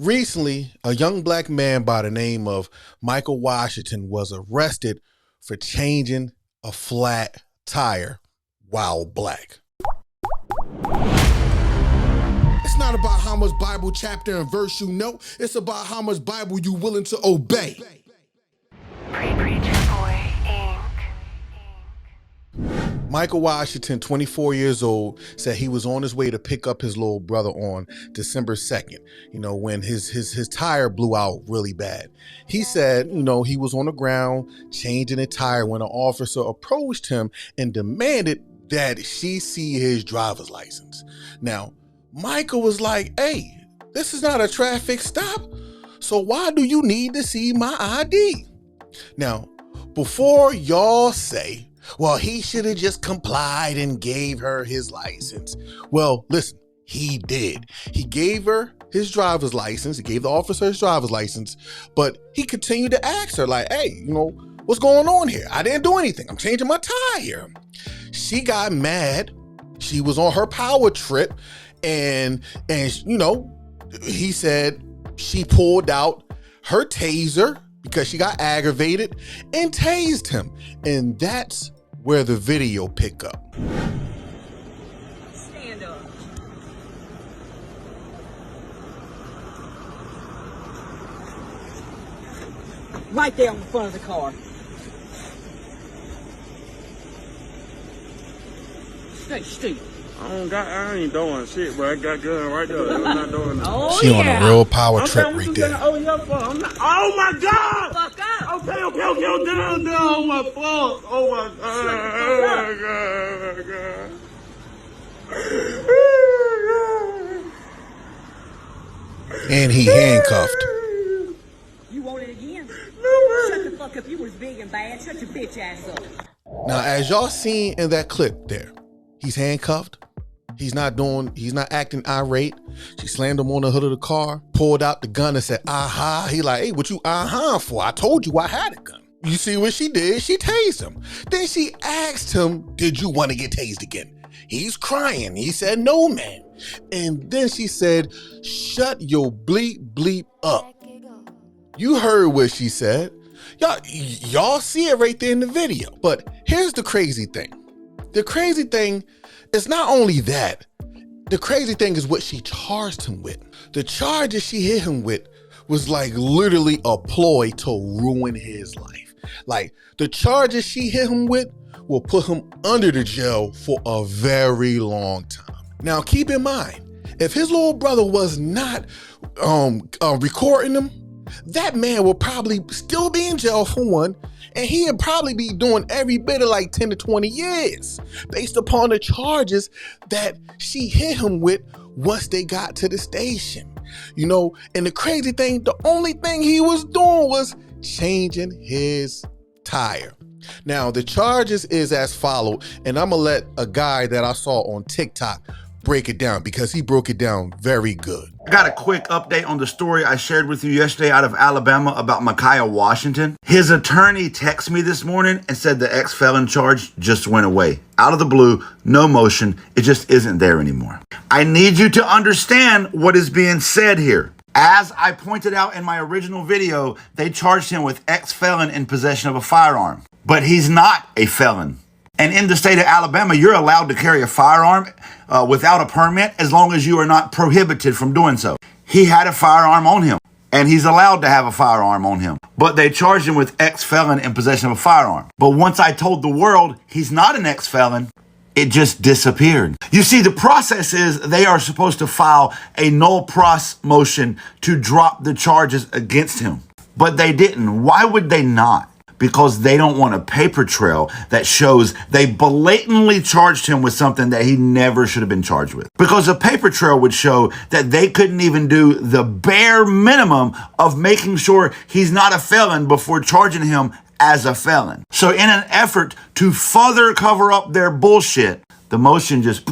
Recently, a young black man by the name of Michael Washington was arrested for changing a flat tire while black. It's not about how much Bible chapter and verse you know. It's about how much Bible you willing to obey. Preacher Boy Inc. Michael Washington, 24 years old, said he was on his way to pick up his little brother on December 2nd, when his tire blew out really bad. He said, he was on the ground changing a tire when an officer approached him and demanded that she see his driver's license. Now, Michael was like, hey, this is not a traffic stop, so why do you need to see my ID? Now, before y'all say, well, he should have just complied and gave her his license. Well, listen, he did. He gave her his driver's license. He gave the officer his driver's license, but he continued to ask her like, hey, what's going on here? I didn't do anything. I'm changing my tire. She got mad. She was on her power trip and he said she pulled out her taser because she got aggravated and tased him. And that's where the video pick up. Stand up. Right there on the front of the car. Stay still. I ain't doing shit, but I got gun right there. I'm not doing that. Oh, She yeah. on a real power trip I'm right there. there. Oh, your fault. Oh my God! Fuck up. Okay, down. Oh my fault. Oh my God. And he handcuffed. You want it again? No, Shut the fuck up. You was big and bad. Shut your bitch ass up. Now, as y'all seen in that clip there, he's handcuffed. He's not acting irate. She slammed him on the hood of the car, pulled out the gun and said, aha. He like, hey, what you for? I told you I had a gun. You see what she did? She tased him. Then she asked him, did you want to get tased again? He's crying. He said, no, man. And then she said, shut your bleep up. You heard what she said. Y'all see it right there in the video. But here's the crazy thing. The crazy thing is not only that, the crazy thing is what she charged him with. The charges she hit him with was like literally a ploy to ruin his life. Like the charges she hit him with will put him under the jail for a very long time. Now keep in mind, if his little brother was not recording him, that man will probably still be in jail for one, and he'd probably be doing every bit of like 10 to 20 years based upon the charges that she hit him with once they got to the station. And the crazy thing, the only thing he was doing was changing his tire. Now, the charges is as followed, and I'm gonna let a guy that I saw on TikTok break it down because he broke it down very good. I got a quick update on the story I shared with you yesterday out of Alabama about Michael Washington. His attorney texted me this morning and said the ex-felon charge just went away. Out of the blue, no motion, it just isn't there anymore. I need you to understand what is being said here. As I pointed out in my original video, they charged him with ex-felon in possession of a firearm, but he's not a felon. And in the state of Alabama, you're allowed to carry a firearm without a permit as long as you are not prohibited from doing so. He had a firearm on him, and he's allowed to have a firearm on him. But they charged him with ex-felon in possession of a firearm. But once I told the world he's not an ex-felon, it just disappeared. You see, the process is they are supposed to file a null pros motion to drop the charges against him. But they didn't. Why would they not? Because they don't want a paper trail that shows they blatantly charged him with something that he never should have been charged with. Because a paper trail would show that they couldn't even do the bare minimum of making sure he's not a felon before charging him as a felon. So in an effort to further cover up their bullshit, the motion just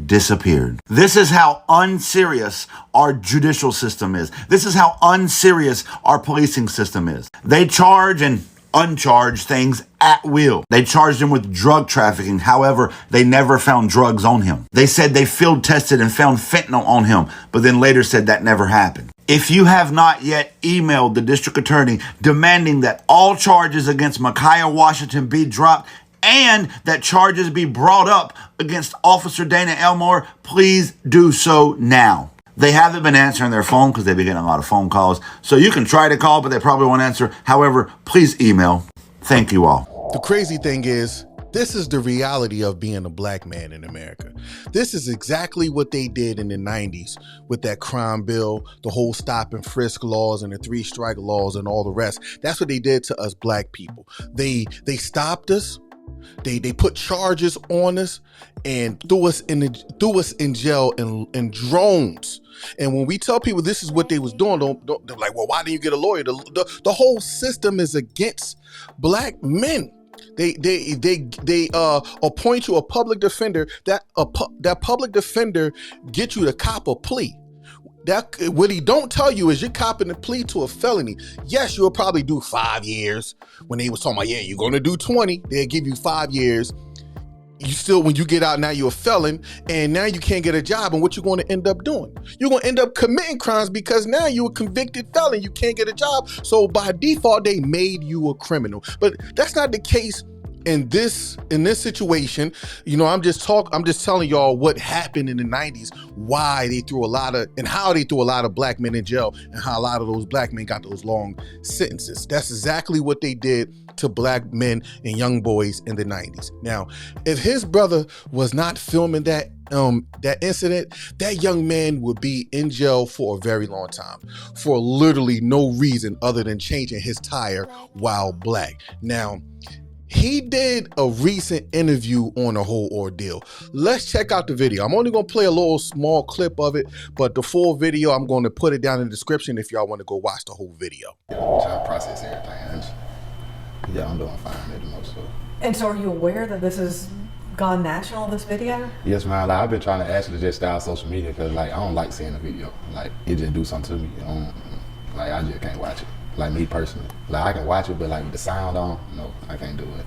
disappeared. This is how unserious our judicial system is. This is how unserious our policing system is. They charge and uncharged things at will. They charged him with drug trafficking. However, they never found drugs on him. They said they field tested and found fentanyl on him, but then later said that never happened. If you have not yet emailed the district attorney demanding that all charges against Micaiah Washington be dropped and that charges be brought up against Officer Dana Elmore, please do so now. They haven't been answering their phone because they've been getting a lot of phone calls. So you can try to call, but they probably won't answer. However, please email. Thank you all. The crazy thing is, this is the reality of being a black man in America. This is exactly what they did in the 90s with that crime bill, the whole stop and frisk laws and the 3-strike laws and all the rest. That's what they did to us black people. They stopped us. They put charges on us and threw us in jail in drones. And when we tell people this is what they was doing, they're like, well, why didn't you get a lawyer? The whole system is against black men. They appoint you a public defender. That public defender gets you to cop a plea. That what he don't tell you is you're copping a plea to a felony. Yes, you'll probably do 5 years. When they was talking about, yeah, you're gonna do 20, they'll give you 5 years. You still, when you get out now, you're a felon, and now you can't get a job. And what you're going to end up doing? You're going to end up committing crimes because now you're a convicted felon. You can't get a job. So by default, they made you a criminal. But that's not the case in this situation. You know, I'm just telling y'all what happened in the 90s, why they threw a lot of, and how they threw a lot of black men in jail, and how a lot of those black men got those long sentences. That's exactly what they did to black men and young boys in the 90s. Now, if his brother was not filming that incident, that young man would be in jail for a very long time for literally no reason other than changing his tire while black. Now, he did a recent interview on the whole ordeal. Let's check out the video. I'm only going to play a little small clip of it, but the full video, I'm going to put it down in the description if y'all want to go watch the whole video. Trying to process everything. Yeah, I'm doing fine at the most. So. And so are you aware that this has gone national, this video? Yes, man. Like, I've been trying to actually just stay out social media because, like, I don't like seeing the video. Like, it just do something to me. I just can't watch it. Like, me personally. Like, I can watch it, but, like, with the sound on, no, I can't do it.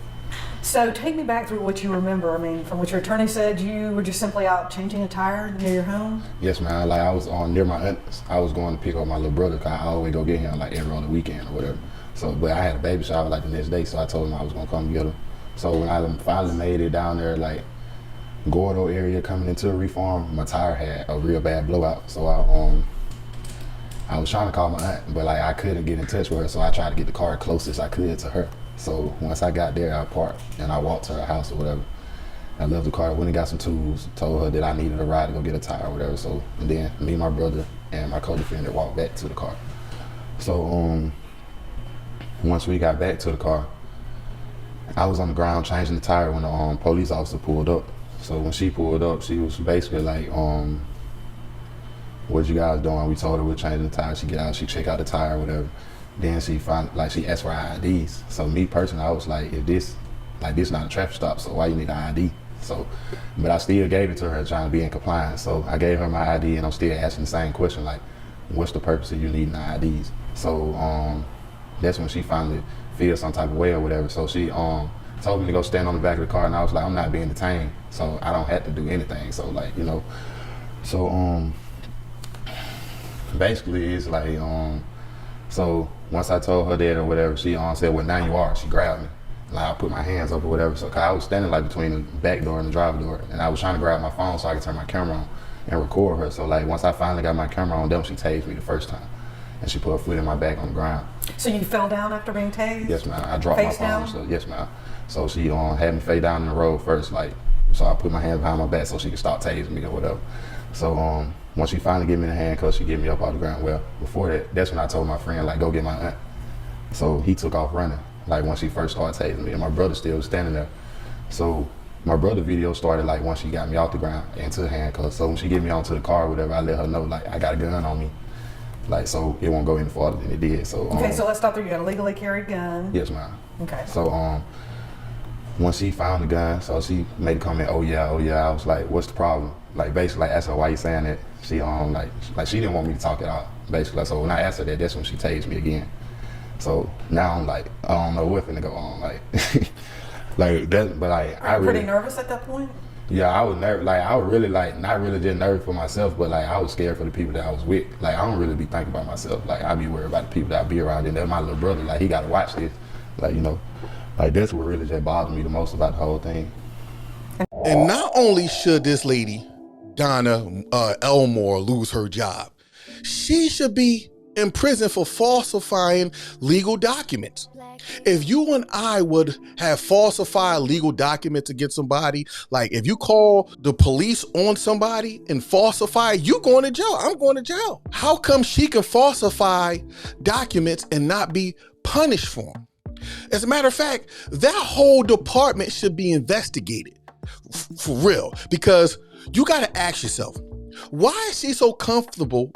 So take me back through what you remember. I mean, from what your attorney said, you were just simply out changing a tire near your home? Yes, man. Like, I was near my aunt's. I was going to pick up my little brother because I always go get him, like, every other weekend or whatever. So, but I had a baby shower, like, the next day, so I told him I was going to come get him. So when I finally made it down there, like, Gordo area coming into a reform, my tire had a real bad blowout. So I was trying to call my aunt, but, like, I couldn't get in touch with her, so I tried to get the car closest I could to her. So once I got there, I parked and I walked to her house or whatever. I left the car, went and got some tools, told her that I needed a ride to go get a tire or whatever. So, and then me, my brother, and my co-defendant walked back to the car. So once we got back to the car, I was on the ground changing the tire when the police officer pulled up. So when she pulled up, she was basically like, what you guys doing? We told her we're changing the tire. She get out, she check out the tire or whatever. Then she she asked for our IDs. So me personally, I was like, if this not a traffic stop, so why you need an ID? So, but I still gave it to her trying to be in compliance. So I gave her my ID and I'm still asking the same question, like, what's the purpose of you needing the IDs? So that's when she finally feels some type of way or whatever. So she told me to go stand on the back of the car, and I was like, I'm not being detained, so I don't have to do anything. So, like, you know, so basically it's like so once I told her that or whatever, she said, well, now you are. She grabbed me. Like, I put my hands up or whatever. So, cause I was standing like between the back door and the driver door, and I was trying to grab my phone so I could turn my camera on and record her. So, like, once I finally got my camera on, then she tased me the first time, and she put her foot in my back on the ground. So you fell down after being tased? Yes, ma'am. I dropped Face my phone. down? So, yes, ma'am. So she had me face down in the road first, like, so I put my hands behind my back so she could stop tasing me or whatever. So once she finally gave me the handcuffs, she get me up off the ground. Well, before that, that's when I told my friend, like, go get my aunt. So he took off running, like, when she first started tasing me, and my brother still was standing there. So my brother video started, like, once she got me off the ground into the handcuffs. So when she get me onto the car or whatever, I let her know, like, I got a gun on me. Like, so it won't go any farther than it did. So okay, so let's stop there. You got a legally carried gun. Yes, ma'am. Okay. So once she found the gun, so she made a comment, oh yeah. I was like, what's the problem? Like, basically, like, asked her why you saying that. She like she didn't want me to talk it out, basically. So when I asked her that, that's when she tased me again. So now I'm like, I don't know what's gonna go on, like, like that. But like, I really pretty nervous at that point. Yeah, I was nervous. Like, I was really, like, not really just nervous for myself, but, like, I was scared for the people that I was with. Like, I don't really be thinking about myself. Like, I be worried about the people that I be around. And that's my little brother. Like, he got to watch this. Like, you know, like, that's what really just bothered me the most about the whole thing. And not only should this lady, Donna Elmore, lose her job, she should be in prison for falsifying legal documents. If you and I would have falsified legal documents against somebody, like if you call the police on somebody and falsify, you going to jail, I'm going to jail. How come she can falsify documents and not be punished for them? As a matter of fact, that whole department should be investigated for real, because you got to ask yourself, why is she so comfortable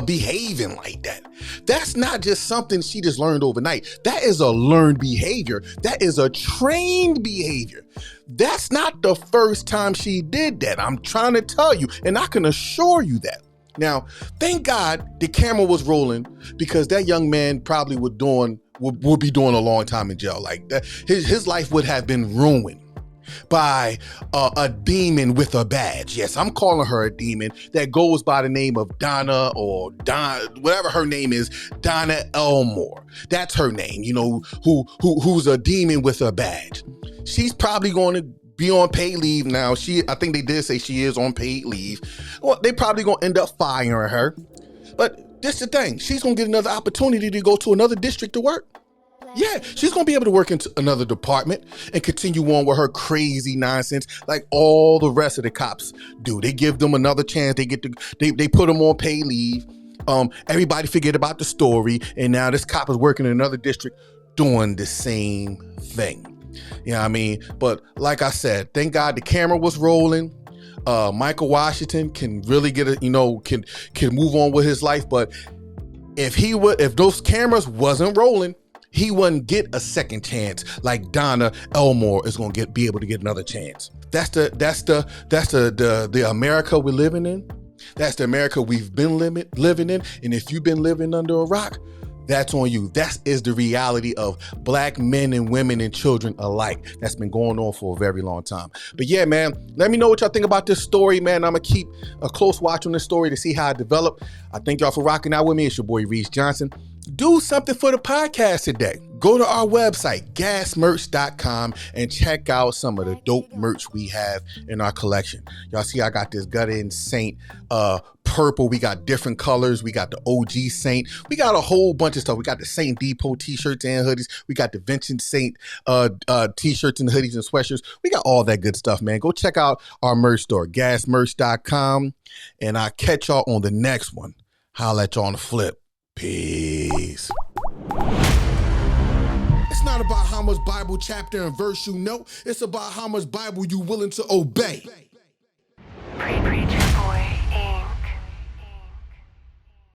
behaving like that? That's not just something she just learned overnight. That is a learned behavior. That is a trained behavior. That's not the first time she did that. I'm trying to tell you, and I can assure you that. Now, thank God the camera was rolling, because that young man probably would be doing a long time in jail. Like that, his life would have been ruined by a demon with a badge. Yes, I'm calling her a demon that goes by the name of Donna, or whatever her name is, Donna Elmore. That's her name, you know, who's a demon with a badge. She's probably going to be on paid leave now. I think they did say she is on paid leave. Well, they probably going to end up firing her. But this is the thing. She's going to get another opportunity to go to another district to work. Yeah, she's going to be able to work into another department and continue on with her crazy nonsense like all the rest of the cops do. They give them another chance. They put them on paid leave. Everybody forget about the story, and now this cop is working in another district doing the same thing. You know what I mean? But like I said, thank God the camera was rolling. Michael Washington can really can move on with his life. But if those cameras wasn't rolling, he wouldn't get a second chance like Donna Elmore is going to be able to get another chance. That's the America we're living in. That's the America we've been living in. And if you've been living under a rock, that's on you. That is the reality of black men and women and children alike. That's been going on for a very long time. But yeah, man, let me know what y'all think about this story, man. I'm going to keep a close watch on this story to see how it developed. I thank y'all for rocking out with me. It's your boy, Reese Johnson. Do something for the podcast today. Go to our website, gasmerch.com, and check out some of the dope merch we have in our collection. Y'all see I got this Gutta And Saved purple. We got different colors. We got the OG Saint. We got a whole bunch of stuff. We got the Saint Depot t-shirts and hoodies. We got the Dancin Saint t-shirts and hoodies and sweatshirts. We got all that good stuff, man. Go check out our merch store, gasmerch.com, and I'll catch y'all on the next one. Holla at y'all on the flip. Peace. It's not about how much Bible chapter and verse you know. It's about how much Bible you willing to obey.